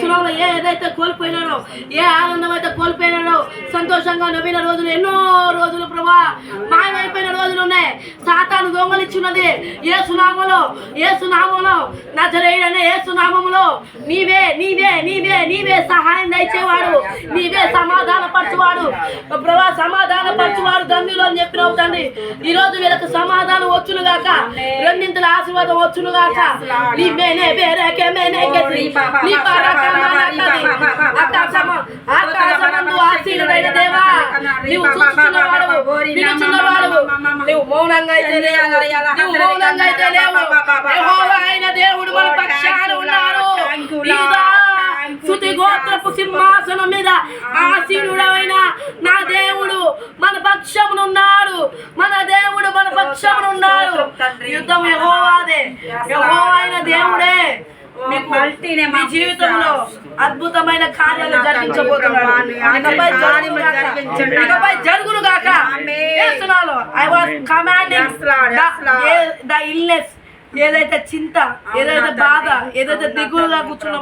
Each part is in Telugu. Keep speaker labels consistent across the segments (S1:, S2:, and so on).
S1: సునామలో ఏదైతే కోల్పోయినారో, ఏ ఆనందం అయితే కోల్పోయినారో, సంతోషంగా నవ్విన రోజులు ఎన్నో రోజులు ప్రభా మాయమైపోయిన రోజులు ఉన్నాయి. సాతాను దొంగలిచ్చున్నది ఏ సునామలో నజరేయుడనే ఏ సునామములో నీవే నీవే నీవే నీవే సహాయం దయచేవాడు, నీవే సమాధాన పరచువాడు ప్రభా, సమాధాన పరచువాడు ధన్యులు అని చెప్పినావు తండ్రి. ఈ రోజు వీళ్ళకి సమాధానం వచ్చును గాక, రెండింతల ఆశీర్వాదం వచ్చును గాక. నీ మేనే బేరేకే మేనే గెత్రి నీ ఆకాశమందు ఆశీనుడైన దేవా, నీవు చూస్తున్నవాడు, నిలుచున్నవాడు, నీవు మౌనంగా అయితే లేవు, నీవు మౌనంగా అయితే లేవు. యెహోవా అయిన దేవుడు మన పక్షాన ఉన్నారు. స్తుతి గోత్రపు సింహాసనం మీద ఆసీనుడైన నా దేవుడు మన పక్షమునున్నాడు, మన దేవుడు మన పక్షమునున్నాడు. యుద్ధం యెహోవాదే, యెహోవా అయిన దేవుడే మీ జీవితంలో అద్భుతమైన కార్యాలు జరిగించబోతున్నాడు. ఇకపై జరుగును గాక. I was commanding the illness, ఏదైతే చింత, ఏదైతే బాధ, ఏదైతే దిగులుగా కూర్చున్న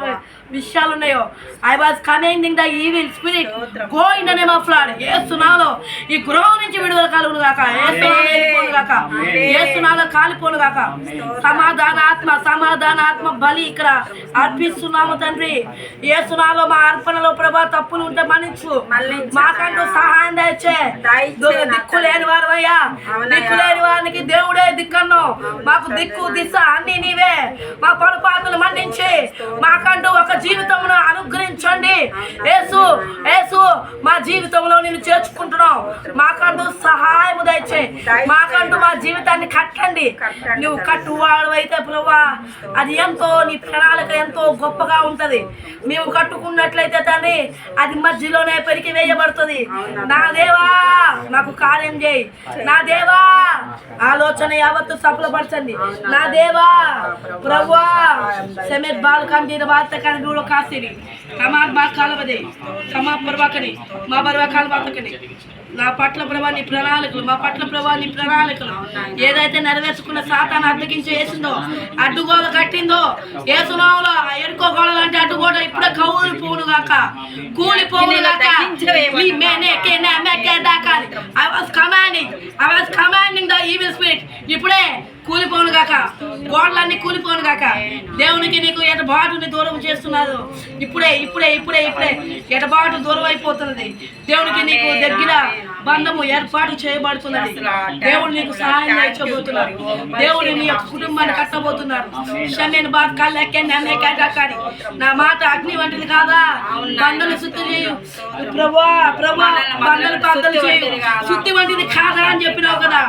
S1: విషయాలు ఉన్నాయో, I was commanding the evil spirit go in the name of Lord. యేసునామములో ఈ గృహం నుంచి విడుదల కలుగును గాక, యేసునామములో కాలిపోను గాక. సమాధాన ఆత్మ బలి ఇక్కడ అర్పిస్తున్నాము తండ్రి. యేసునామములో మా అర్పణలో ప్రభా తప్పులు ఉంటే మన్నించు, మాకంటూ సహాయం దయచే. దిక్కు లేని వారమయ్యా, దిక్కు లేని వారికి దేవుడే దిక్కను, మాకు దిక్కు దిశ అన్ని నీవే. మా పొరపాటులు మన్నించి మాకంటూ ఒక జీవితంలో అనుగ్రహించండి. యేసు యేసు మా జీవితంలో నేను చేర్చుకుంటున్నావు, మాకంటూ సహాయం దయచే, మాకంటూ మా జీవితాన్ని కట్టండి. నువ్వు కట్టువాడు అయితే ప్రభువా అది ఎంతో, నీ ప్రణాళిక ఎంతో గొప్పగా ఉంటది. మేము కట్టుకున్నట్లయితే తండ్రి అది మధ్యలోనే పెరికి వేయబడుతుంది. నా దేవా నాకు కార్యం చేయి, నా దేవా ఆలోచన యావత్తు సఫలపరచండి. నా దేవా ప్రభువా సెమెట్ బాల్ కంటి బాత కని దూలో కాసిరి కమార్ బా కాలవదే కమా పర్వాకని మా పర్వా కాలవాతకని నా పట్ల ప్రభా నీ ప్రణాళికలు, మా పట్ల ప్రభా నీ ప్రణాళికలు ఏదైతే నెరవేర్చుకున్న సాతాను అడ్డగించి వేసిందో, అడ్డుగోడ కట్టిందో, యేసునామములో ఎరుకోగోడలు అంటే అడ్డుగోడ ఇప్పుడే కూలిపోను గాక, కూలిపోను గాక. I was commanding the evil spirit ఇప్పుడే కూలిపోను గాక, గోడలన్నీ కూలిపోను గాక. దేవునికి నీకు ఎటబాటుని దూరం చేస్తున్నారు. ఇప్పుడే ఇప్పుడే ఇప్పుడే ఇప్పుడే ఎటబాటు దూరం అయిపోతున్నది. దేవునికి నీకు దగ్గర బంధము ఏర్పాటు చేయబడుతున్నది. దేవుడు నీకు సహాయం చేయబోతున్నారు. దేవుడు నీ యొక్క కుటుంబాన్ని కట్టబోతున్నారు. షమేన్ బాద్ కళ్ళెక్కే నన్నే కేటాకాడి నా మాట అగ్ని వంటిది కాదా, బంధన శుద్ధి చేయు ప్రభా, ప్రభా బంధన పాత్రలు చేయు, శుద్ధి వంటిది కాదా అని చెప్పినావు కదా.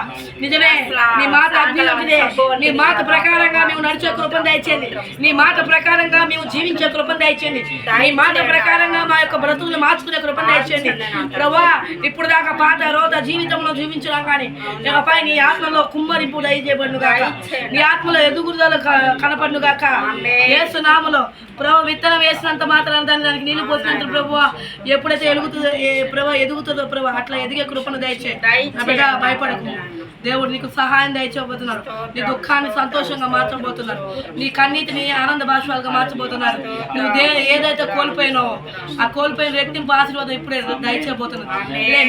S1: నిజమే, నీ మాట అగ్ని వంటిదే. నీ మాట ప్రకారంగా మేము నడిచే కృపను దయచేయండి. నీ మాట ప్రకారంగా మేము జీవించే కృపను దయచేయండి. నీ మాట ప్రకారంగా మా యొక్క బ్రతుకులు మార్చుకునే కృపను దయచేయండి ప్రభా. ఇప్పుడు దాకా పాత రోత జీవితంలో జీవించడం కానీ ఇకపై నీ ఆత్మలో కుమ్మరింపు దయచేయబడును గాక, నీ ఆత్మలో ఎదుగుదల కనపడును గాక. యేసునామములో ప్రభు విత్తనం వేసినంత మాత్రం దానికి నీళ్ళు పోసినంత ప్రభు ఎప్పుడైతే ఎదుగుతుందో ప్రభు అట్లా ఎదిగే కృపను దయచే. బిడ్డ భయపడకు, దేవుడు నీకు సహాయం దయచేయబోతున్నారు. నీ దుఃఖాన్ని సంతోషంగా మార్చబోతున్నారు. నీ కన్నీటిని ఆనంద బాష్పాలుగా మార్చబోతున్నారు. నువ్వు ఏదైతే కోల్పోయినావో ఆ కోల్పోయిన రెట్టింపు ఆశీర్వాదం ఇప్పుడే దయచేయబోతున్నారు.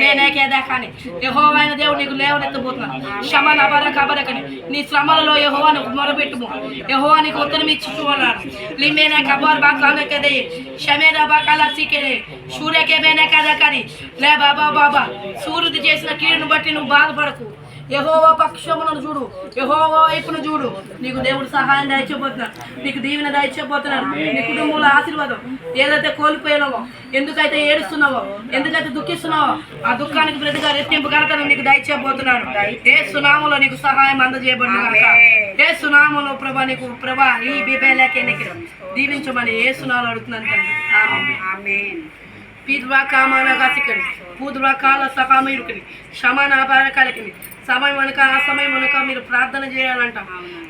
S1: నేనేకేదా కానీ యెహోవా అయిన దేవుడు నీకు లేవనెత్తబోతున్నాను. క్షమ కబరకని నీ శ్రమలలో యెహోవాను మొరపెట్టుము, యెహోవా నీకు ఉత్తరం ఇచ్చుకున్నాడు. లిమేనా కబార్ బాకాలకే షమేనా బాకాల సీకే సూర్యకే మేనే కదా కానీ లే బాబా బాబా సూర్యుడు చేసిన కీడును బట్టి నువ్వు బాధపడకు. యెహోవా పక్షములను చూడు, యెహోవా వైపును చూడు. నీకు దేవుడు సహాయం దయచేయబోతున్నాడు, నీకు దీవెన దయచేయబోతున్నాడు. నీ కుటుంబంలో ఆశీర్వాదం ఏదైతే కోల్పోయినావో, ఎందుకైతే ఏడుస్తున్నావో, ఎందుకైతే దుఃఖిస్తున్నావో ఆ దుఃఖానికి ప్రతిగా రెట్టింపు ఘనతను నీకు దయచేయబోతున్నాడు. యేసునామములో నీకు సహాయం అందజేయబడును. యేసునామములో ప్రభా నీకు ప్రభా ఈ బిబేలకే నీకు దీవించమని యేసునామములో అడుగుతున్నాను తండ్రి. ఆమేన్. పీద్వా కామానగా సిక్కని పూద్వా కాల సకామయుడికి క్షమానాపారకాలకి సమయం వెనుక ఆ సమయం వెనుక మీరు ప్రార్థన చేయాలంట.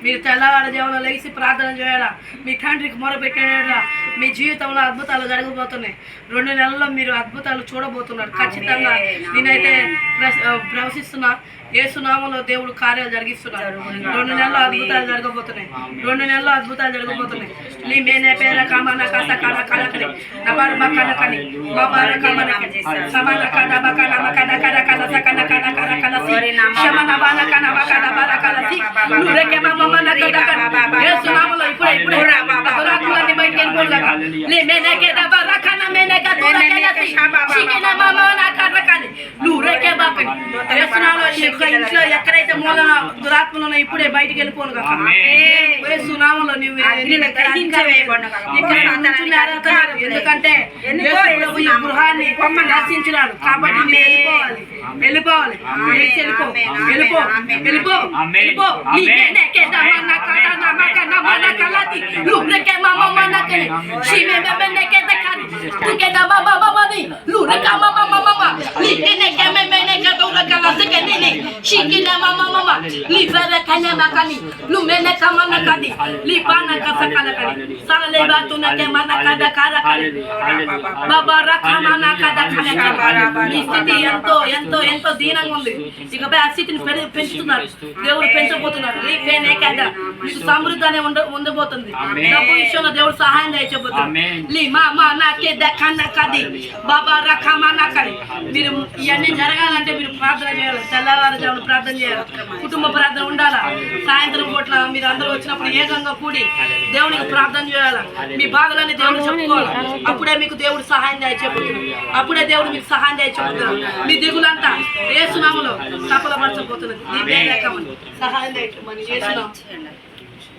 S1: మీరు తెల్లవారుజామున లేచి ప్రార్థన చేయాలా. మీ తండ్రికి మొరపెట్టేలా మీ జీవితంలో అద్భుతాలు జరగబోతున్నాయి. 2 నెలల్లో మీరు అద్భుతాలు చూడబోతున్నారు ఖచ్చితంగా. నేనైతే ప్రవశిస్తున్నా యేసునామములో దేవుడు కార్యాలు జరిగిస్తున్నాడు. 2 నెలలు అద్భుతాలు జరగబోతున్నాయి. 2 నెలలు అద్భుతాలు జరగబోతున్నాయి. నీ మేనే పేర కామన కస కన కలకని నబర్ మకన కని బాబార కామన సమాన కన బకన మకన కన కన సకన కన కన కన శమన బాన కన బకన బర కలసి నురేకే మమన కన కన యేసునామములో ఇప్పుడే దొరాకులని బయటికి వెళ్ళిపోలాగా నీ మేనే కే దబర కన మేనే క దొరకలసి శికిన మమన కన కని నురేకే బకని యేసునామములో ఇంట్లో ఎక్కడైతే మూల దురాత్మలు ఉన్నాయో ఇప్పుడే బయటికి వెళ్ళిపోను కాక యేసునామములో నువ్వు ఎందుకంటే ఈ గృహాన్ని దర్శించినాడు కాబట్టి వెళ్ళిపోవాలి. ఎంతో ఎంతో ఎంతో దీనంగా ఉంది. ఇకపై ఆ స్థితిని పెంచుతున్నారు. దేవుడు పెంచబోతున్నాడు. మీకు సమృద్ధి అనే ఉండబోతుంది. డబ్బు విషయంలో దేవుడు సహాయం చేయబోతున్నాడు. మీరు ఇవన్నీ జరగాలంటే మీరు ప్రార్థన చేయాలి. తెల్లవారుజామున ప్రార్థన చేయాలి. కుటుంబ ప్రార్థన ఉండాలా. సాయంత్రం పూట్ల మీరు అందరూ వచ్చినప్పుడు ఏకంగా కూడి దేవునికి ప్రార్థన చేయాలి. మీ బాధలని దేవుడు చెప్పుకోవాలి. అప్పుడే మీకు దేవుడు సహాయం చేయబోతున్నాడు. అప్పుడే దేవుడు మీకు సహాయం చేయబోతున్నాడు. మీ దిగులంతా యేసునామములో సఫలపరచబోతున్నది. సహాయం చేయమని యేసునామములో